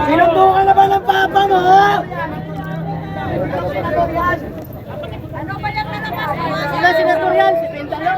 Sinubukan na ba ng papa mo? Ano ba yung nalaman? Sila sinaturyan, si Pintalo.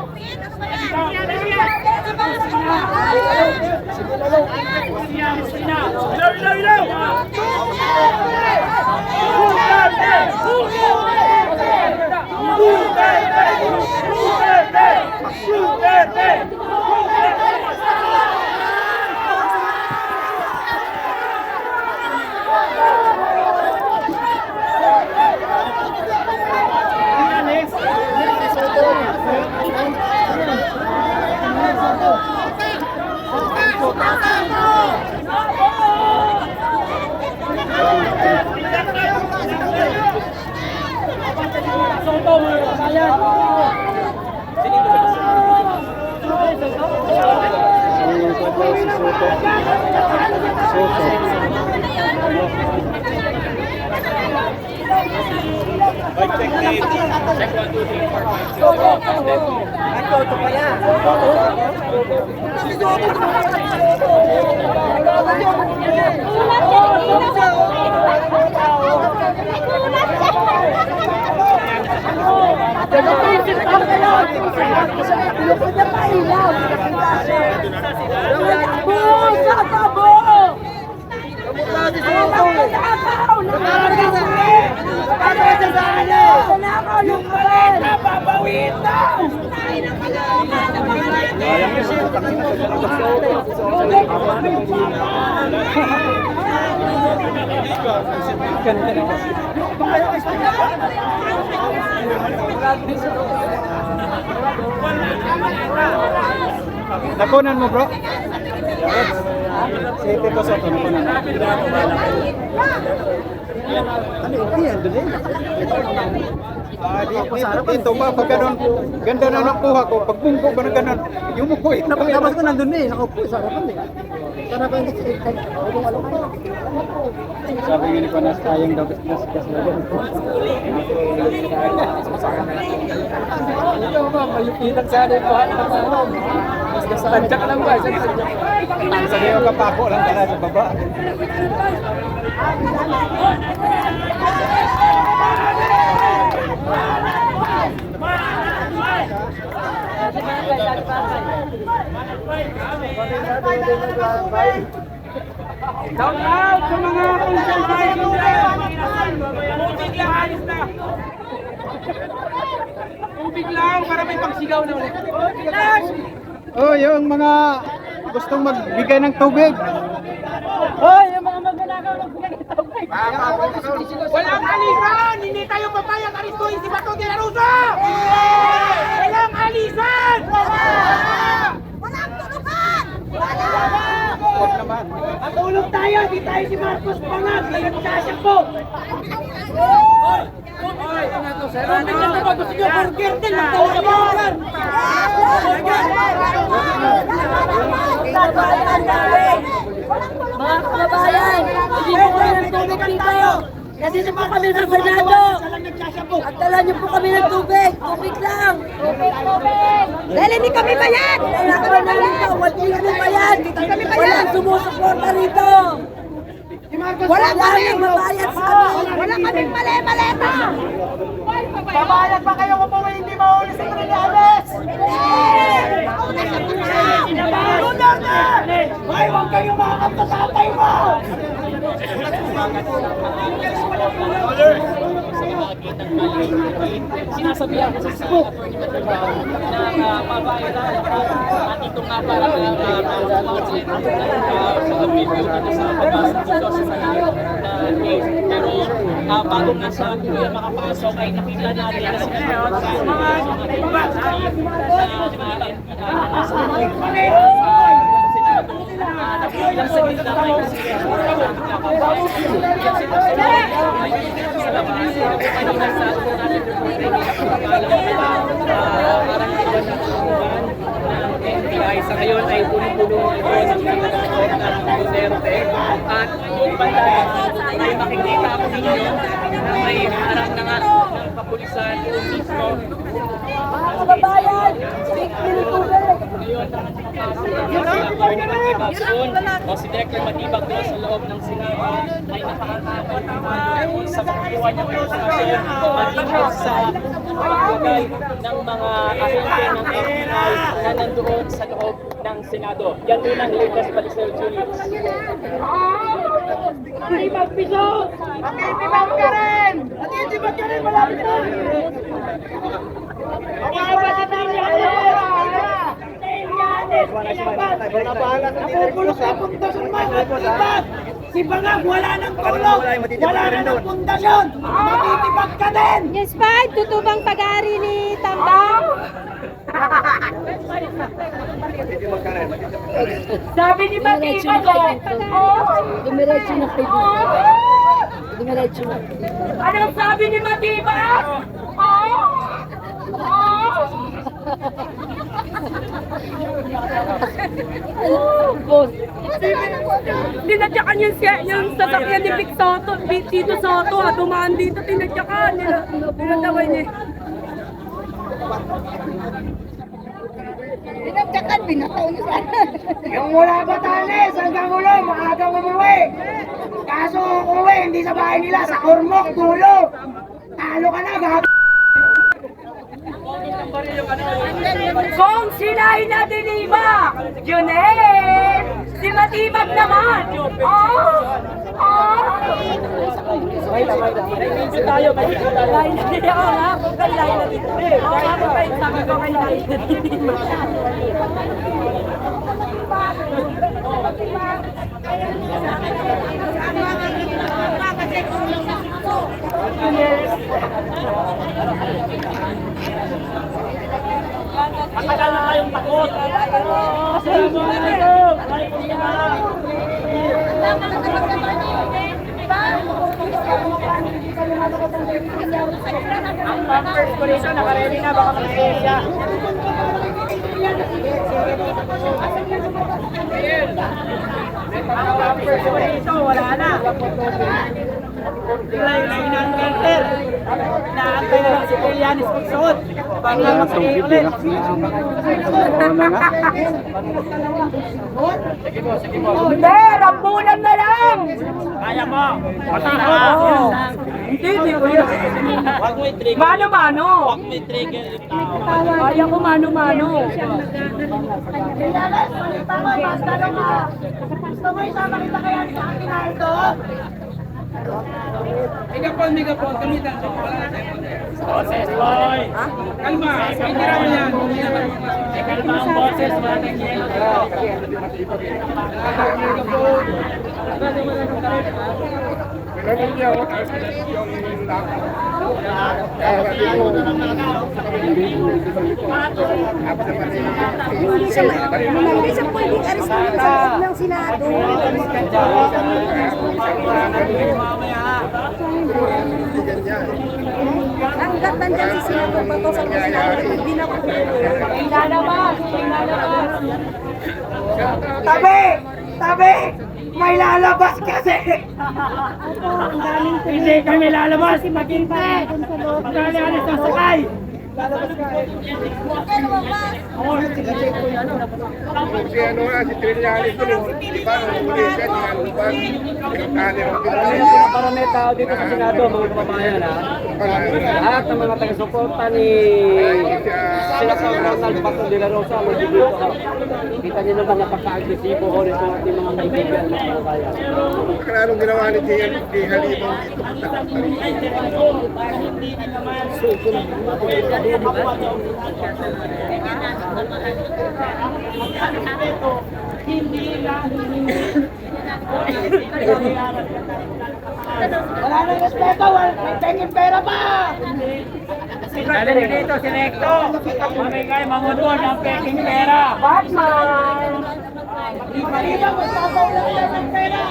Nakunan mo, bro? Si Tito Soto, nakunan. Ano yan? Doon yan? Dito ba? Pag ganun, ganda na nakuha ko. Pag bungko ba na ganun, yung mo ko eh. Napagkabas ko nandun eh, nakaupo sa harapan eh. Sana ba hindi Sabi nga ni Panas, tayong daw gas na yan. Ito ba, mayupitan sana yung pahan ng pahan. Mas gasadya ka lang ba? Sa iyo kapako lang pala sa baba. Shout out sa mga konsensya Tubig lang, alis na. Tubig lang para may pagsigaw na ulit. Oh, yung mga gustong magbigay ng tubig. Hoy, yung mga magnanakaw nagbigay ng tubig. Walang alisan! Hindi tayo papayag aristuin si Bato de la Rosa! Walang alisan! Walang tulukan! Huwag naman. Matulog tayo, hindi tayo si Marcos Pangag, nagkasya po! Hoy, tubig na naman, gusto nyo burger din, magtawag ka burger! Mga kababayan, hindi po kayo ng tubig dito. Nandito po kami sa Senado. At dala niyo po kami ng tubig. Tubig lang. Tubig. Dahil hindi kami bayad. Wala kami bayad. Wala bayad. Walang sumusuporta rito. Wala kaming mabayad sa amin. Wala kaming mali-maleta. Babayad pa kayo kung po hindi mahuli sa Trinidades! Lunar na! Ay, huwag kayong makakap na tatay mo! Sinasabihan ko sa Facebook na mabayaran at ito nga para sa video dito sa pag-asa dito sa Sanay na case. Pero bago nga sa kuya makapasok ay nakita natin na sila sa mga nakikilang sa gitna ay kasi NBI sa ngayon ay punong-puno ng Duterte at yung banda ay makikita po ninyo na may harap na nga ng matibag doon sa loob ng Senado ay nakakatawag naman sa pagkuha niyang posisyon matibag sa pagbigay ng mga ahente ng FBI na nandoon sa loob ng Senado. Yan din ang latest Balisel Julius. Matibag piso! Matitibag ka rin! Matitibag ka rin! Malapit na! Napupulot na pundasyon mo! Matibag! Si Bangag wala ng tulog! Wala na ng pundasyon! Matitibag ka din! Yes, Pai, tutubang pag-ari ni Tambang. Sabi ni Matibag Dumiretso na kayo. Dumiretso na. Anong sabi ni Matibag? Boss. Tinatyakan yung sasakyan ni Vic Soto, Tito Soto, dumaan dito, tinatyakan nila. Pinataway niya. Pinagtsakan, binataw niyo sana. Yung mula Batanes hanggang ulo, maagang umuwi. Kaso umuwi, hindi sa bahay nila, sa Ormoc, dulo. Talo ka na, gab... Kung sinay na diniba, yun eh, si Matibag naman. Medyo tayo, medyo tayo. Lain na din ako nga, kung kay lain na din. Oo nga, kung kay sabi ko kay lain na din. Matagal na kayong takot. Ang bumpers ko rito, nakaredy na, baka mag-siya. Ang bumpers ko rito, wala na. Lain ng meter. Inaantay na lang si Kilianis magsuot. Baka mag-siya ulit. Hindi, rambulan na lang. Kaya mo. Matakot. Hindi ko yun. Huwag mo i-trigger. Mano-mano. Huwag mo i-trigger yung tao. Kaya ko mano-mano. Boses, boy! Kalma! Pagkira mo yan! Kalma ang boses, maraming yelo. Hindi siya pwedeng arestuhin sa loob ng Senado. Hanggat nandyan si Senator Bato sa Senado, hindi na po. Lalabas. Lalabas. Tabi! Tabi! May lalabas kasi! Hindi kami lalabas! Maghintay! Pagkali alis ng sakay! Lalabas ka eh! Si ano nga, si Trillanes ko, di ba, nung muli siya, pinagtali ako. Para may tao dito sa Senado, mga kababayan ha. Lahat ng mga taga-suporta ni Senator Ronald Bato de la Rosa, magiging dito ha. Kita niyo naman napaka-agresibo ko rin ng ating mga kaibigan ng kababayan. Kaya anong ginawa ni J. Halibang dito? Wala nang respeto! May pengin pera pa! Dali dito, si Recto! Mamigay, mamutol ng peking pera! Batman. Malibang magpapaulang ng pera!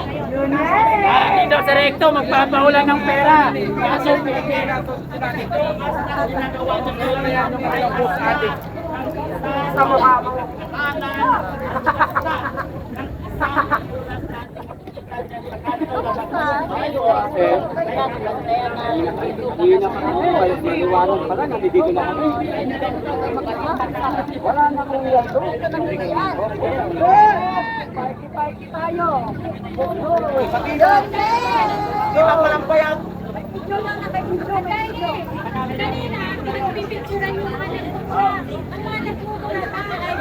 Dito si Recto, magpapaulan ng pera! Kaso may pera to Sa mukha mo. Hindi na kami maliwanag pala, nandito na kami. Wala na kong yan doon. Party tayo. Di ba walang bayad? Kanina, nagpipicturan yung mga nagpupunta. Ang mga nagpupunta, ay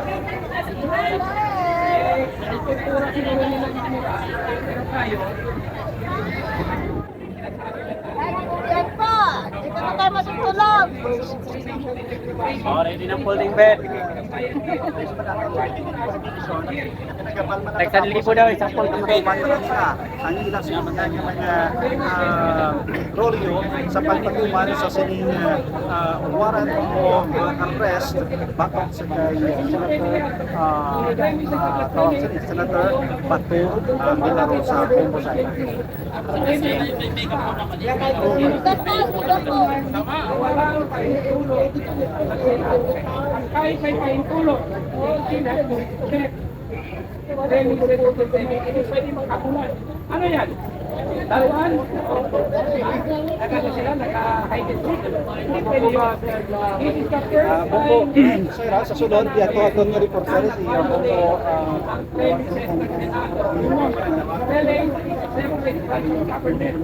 Yan po. Dito na tayo matutulog. Oh, ready ng folding bed. Nagsan libo daw, isang folding bed. Ang ilang sinumundan yung mga rolyo sa pagpatuman sa sining warrant o arrest bakit sa kay Senator Bato de la Rosa Homicide. Kahit may pahintulot. Pwede magkakulan. Ano yan? Daluan? Nagano sila? Naka-hidden seat? Hindi pwede yun. It is captured by... Sir, sa sunod, yato aton nga reporter si Telling, separate,